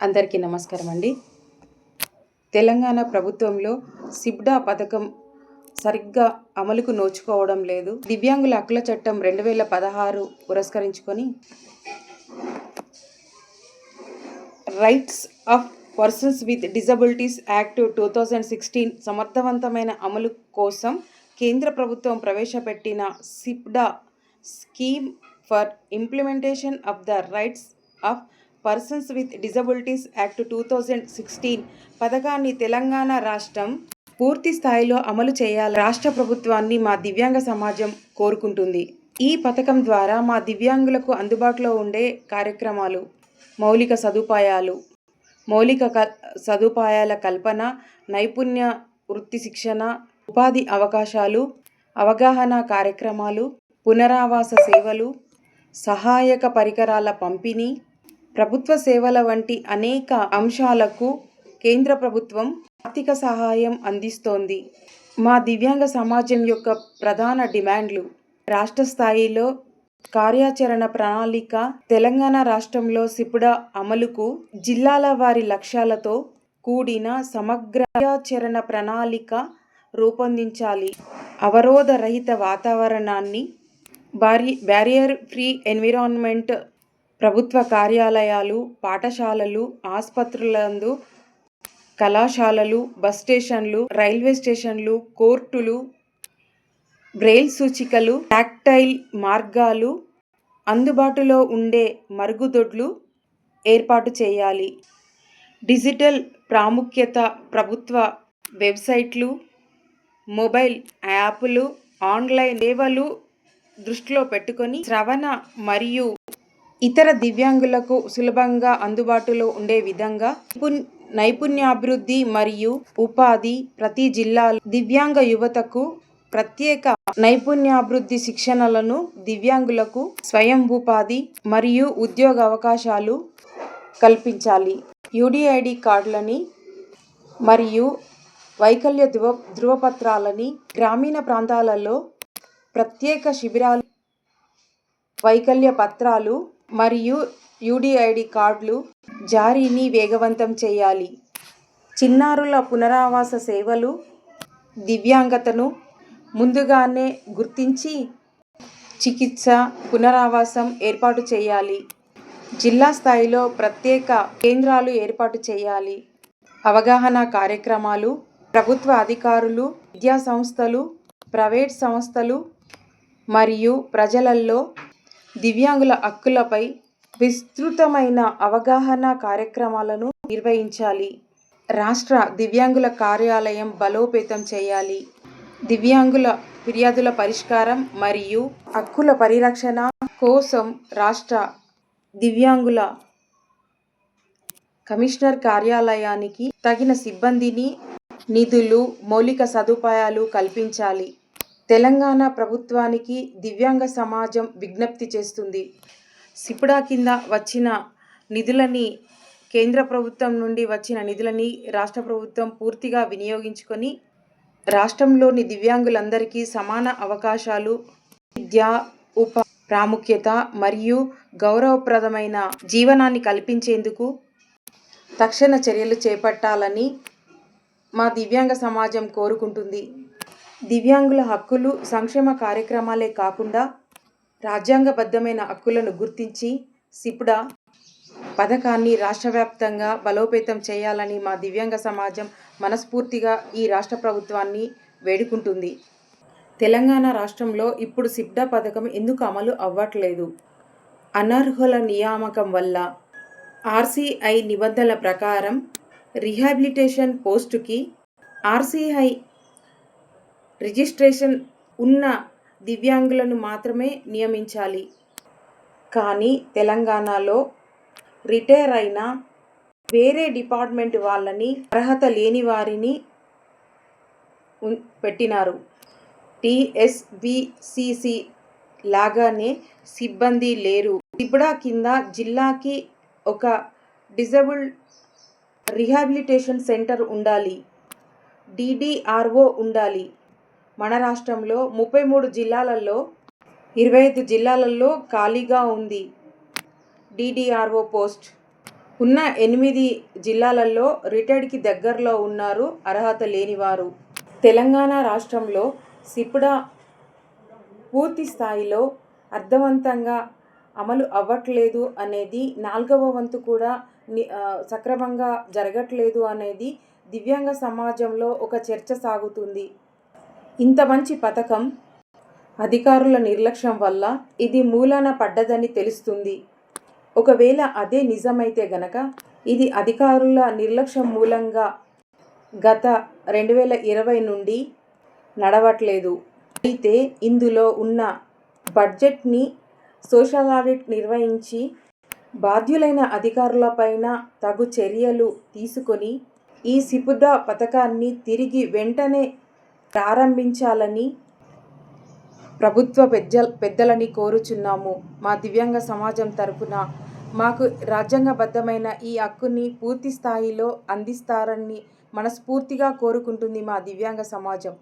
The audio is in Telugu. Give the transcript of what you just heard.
అందరికీ నమస్కారం అండి. తెలంగాణ ప్రభుత్వంలో సిబ్డా పథకం సరిగ్గా అమలుకు నోచుకోవడం లేదు. దివ్యాంగుల హక్కుల చట్టం 2016 పురస్కరించుకొని rights of persons with disabilities act 2016 సమర్థవంతమైన అమలు కోసం కేంద్ర ప్రభుత్వం ప్రవేశపెట్టిన SIPDA scheme for implementation of the rights of persons with disabilities act 2016 పథకాన్ని తెలంగాణ రాష్ట్రం పూర్తి స్థాయిలో అమలు చేయాలని రాష్ట్ర ప్రభుత్వాన్ని మా దివ్యాంగ సమాజం కోరుకుంటుంది. ఈ పథకం ద్వారా మా దివ్యాంగులకు అందుబాటులో ఉండే కార్యక్రమాలు, మౌలిక సదుపాయాల కల్పన, నైపుణ్య వృత్తి శిక్షణ, ఉపాధి అవకాశాలు, అవగాహన కార్యక్రమాలు, పునరావాస సేవలు, సహాయక పరికరాల పంపిణీ, ప్రభుత్వ సేవల వంటి అనేక అంశాలకు కేంద్ర ప్రభుత్వం ఆర్థిక సహాయం అందిస్తోంది. మా దివ్యాంగ సమాజం యొక్క ప్రధాన డిమాండ్లు: రాష్ట్ర స్థాయిలో కార్యాచరణ ప్రణాళిక, తెలంగాణ రాష్ట్రంలో సిబ్డా అమలుకు జిల్లాల వారి లక్ష్యాలతో కూడిన సమగ్ర కార్యాచరణ ప్రణాళిక రూపొందించాలి. అవరోధ రహిత వాతావరణాన్ని, బ్యారియర్ ఫ్రీ ఎన్విరాన్మెంట్, ప్రభుత్వ కార్యాలయాలు, పాఠశాలలు, ఆసుపత్రులందు, కళాశాలలు, బస్ స్టేషన్లు, రైల్వే స్టేషన్లు, కోర్టులు, బ్రెయిల్ సూచికలు, టాక్టైల్ మార్గాలు, అందుబాటులో ఉండే మరుగుదొడ్లు ఏర్పాటు చేయాలి. డిజిటల్ ప్రాముఖ్యత, ప్రభుత్వ వెబ్సైట్లు, మొబైల్ యాప్లు, ఆన్లైన్ సేవలు దృష్టిలో పెట్టుకొని శ్రవణ మరియు ఇతర దివ్యాంగులకు సులభంగా అందుబాటులో ఉండే విధంగా నైపుణ్యాభివృద్ధి మరియు ఉపాధి, ప్రతి జిల్లాలో దివ్యాంగ యువతకు ప్రత్యేక నైపుణ్యాభివృద్ధి శిక్షణలను, దివ్యాంగులకు స్వయం ఉపాధి మరియు ఉద్యోగ అవకాశాలు కల్పించాలి. యుడిఐడి కార్డులని మరియు వైకల్య ధృవపత్రాలని, గ్రామీణ ప్రాంతాలలో ప్రత్యేక శిబిరాలు, వైకల్య పత్రాలు మరియు యుడిఐడి కార్డులు జారీని వేగవంతం చేయాలి. చిన్నారుల పునరావాస సేవలు, దివ్యాంగతను ముందుగానే గుర్తించి చికిత్స, పునరావాసం ఏర్పాటు చేయాలి. జిల్లా స్థాయిలో ప్రత్యేక కేంద్రాలు ఏర్పాటు చేయాలి. అవగాహన కార్యక్రమాలు, ప్రభుత్వ అధికారులు, విద్యా సంస్థలు, ప్రైవేట్ సంస్థలు మరియు ప్రజలలో దివ్యాంగుల హక్కులపై విస్తృతమైన అవగాహన కార్యక్రమాలను నిర్వహించాలి. రాష్ట్ర దివ్యాంగుల కార్యాలయం బలోపేతం చేయాలి. దివ్యాంగుల ఫిర్యాదుల పరిష్కారం మరియు హక్కుల పరిరక్షణ కోసం రాష్ట్ర దివ్యాంగుల కమిషనర్ కార్యాలయానికి తగిన సిబ్బందిని, నిధులు, మౌలిక సదుపాయాలు కల్పించాలి. తెలంగాణ ప్రభుత్వానికి దివ్యాంగ సమాజం విజ్ఞప్తి చేస్తుంది. సిబ్డా కింద వచ్చిన నిధులని, కేంద్ర ప్రభుత్వం నుండి వచ్చిన నిధులని రాష్ట్ర ప్రభుత్వం పూర్తిగా వినియోగించుకొని రాష్ట్రంలోని దివ్యాంగులందరికీ సమాన అవకాశాలు, విద్య, ప్రాముఖ్యత మరియు గౌరవప్రదమైన జీవనాన్ని కల్పించేందుకు తక్షణ చర్యలు చేపట్టాలని మా దివ్యాంగ సమాజం కోరుకుంటుంది. దివ్యాంగుల హక్కులు, సంక్షేమ కార్యక్రమాలే కాకుండా రాజ్యాంగబద్ధమైన హక్కులను గుర్తించి సిబ్డా పథకాన్ని రాష్ట్రవ్యాప్తంగా బలోపేతం చేయాలని మా దివ్యాంగ సమాజం మనస్ఫూర్తిగా ఈ రాష్ట్ర ప్రభుత్వాన్ని వేడుకుంటుంది. తెలంగాణ రాష్ట్రంలో ఇప్పుడు సిబ్డా పథకం ఎందుకు అమలు అవ్వట్లేదు? అనర్హుల నియామకం వల్ల. ఆర్సీఐ నిబంధనల ప్రకారం రీహాబిలిటేషన్ పోస్టుకి ఆర్సీఐ రిజిస్ట్రేషన్ ఉన్న దివ్యాంగులను మాత్రమే నియమించాలి. కానీ తెలంగాణలో రిటైర్ అయిన వేరే డిపార్ట్మెంట్ వాళ్ళని, అర్హత లేని వారిని పెట్టినారు. టీఎస్బీసీసీ లాగానే సిబ్బంది లేరు. సిబ్డా కింద జిల్లాకి ఒక డిజబుల్డ్ రీహాబిలిటేషన్ సెంటర్ ఉండాలి. డిడిఆర్ఓ ఉండాలి. మన రాష్ట్రంలో 33 జిల్లాలలో 25 జిల్లాలలో ఖాళీగా ఉంది డిడిఆర్ఓ పోస్ట్. ఉన్న 8 జిల్లాలలో రిటైర్డ్కి దగ్గరలో ఉన్నారు అర్హత లేనివారు. తెలంగాణ రాష్ట్రంలో సిప్డా పూర్తి స్థాయిలో అర్థవంతంగా అమలు అవ్వట్లేదు అనేది, 4వ వంతు కూడా సక్రమంగా జరగట్లేదు అనేది దివ్యాంగ సమాజంలో ఒక చర్చ సాగుతుంది. ఇంత మంచి పథకం అధికారుల నిర్లక్ష్యం వల్ల ఇది మూలన పడ్డదని తెలుస్తుంది. ఒకవేళ అదే నిజమైతే గనక ఇది అధికారుల నిర్లక్ష్యం మూలంగా గత 2020 నుండి నడవట్లేదు. అయితే ఇందులో ఉన్న బడ్జెట్ని సోషల్ ఆడిట్ నిర్వహించి బాధ్యులైన అధికారులపైన తగు చర్యలు తీసుకొని ఈ సిప్డా పథకాన్ని తిరిగి వెంటనే ప్రారంభించాలని ప్రభుత్వ పెద్దలని కోరుచున్నాము. మా దివ్యాంగ సమాజం తరపున మాకు రాజ్యాంగబద్ధమైన ఈ హక్కుని పూర్తి స్థాయిలో అందిస్తారని మనస్ఫూర్తిగా కోరుకుంటుంది మా దివ్యాంగ సమాజం.